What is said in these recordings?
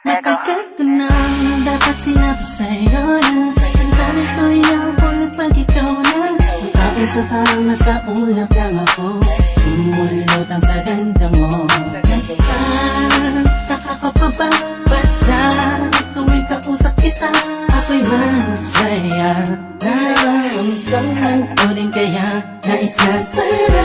Matagal ko nang dapat sinabi sa'yo na ang dami ko inaulog pag ikaw na magkaisa parang nasa ulap lang ako umulot ang sa ganda mo. Nagtataka ka pa ba? Ba't sa tuwing kausap kita ako'y masaya? Nararamdaman ko din kaya nais na sana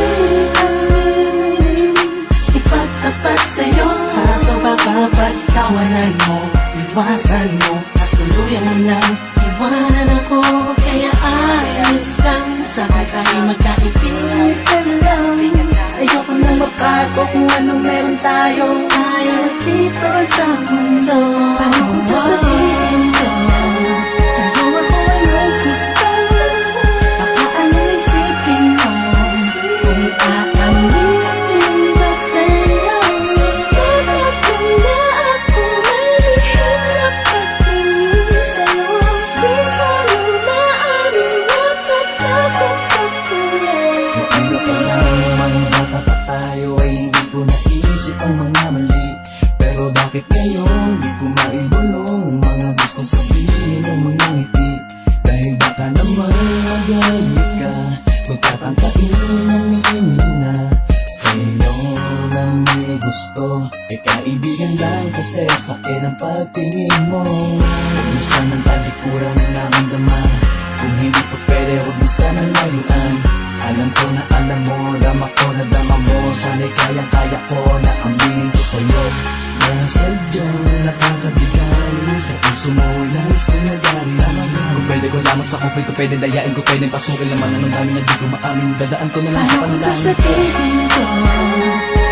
ipagtapat sa'yo. Kaso baka pagkawanan mo, iwasan mo at tuluyan mo nang iwanan ako. Kaya ayos lang, saka tayo magkaibigan lang. Ayoko nang mapago kung anong meron tayo. Ayaw dito sa mundo. Paano kung sasabihin ko sa'yo ako ay may gusto? Baka anong isipin mo kung aaminin ba sa'yo? Bakit na ako may hirap pagtingin sa'yo? Di ko nang maaaring natatakot ako Ano pa lang, mga bata pa tayo ay hindi ko naisip ang mga mali. Pero bakit ngayon di ko maibulong ang mga gustong sabihin ng mga ngiti? Dahil baka naman magalit ka, magtatangkain aminin na sa'yo na may gusto. E kaibigan lang kasi sa'kin ang pagtingin mo. Huwag mo sanang talikuran ang naramdaman. Kung hindi pa pwede, huwag mo sanang layuan. Alam ko na alam mo, dama ko na dama mo. Sana'y kayang-kaya ko na aminin ko sa'yo na sadyang nakakabigay. Sa puso mo ay nais kong nagari. Kung pwede ko lamang sa kupil ko, pwede dayain ko, pwede pasukin naman. Anong dami na di ko maamin, dadaan ko na lang sa Paano kung panalangin. sasabihin ko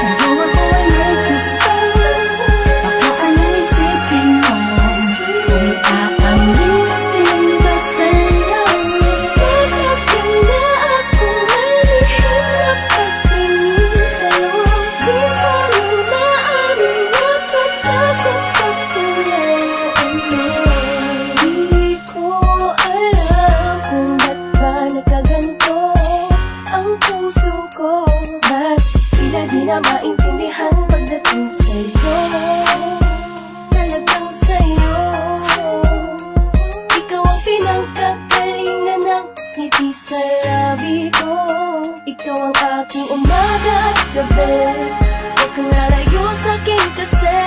sa'yo ako ay may gusto? Baka anong isipin mo kung aaminin ba sa'yo? Bakit na ako may hirap pagtingin sa'yo? Di ko nang maaaring natatakot ako Di ko alam kung ba't ba nagkaganto ang puso ko. Ba't tila di na maintindihan pagdating sa'yo? Talagang sa'yo ikaw ang pinagkakalingan ng ngiti sa labi ko. Ikaw ang aking umaga at gabi. Huwag kang lalayo sa'kin kasi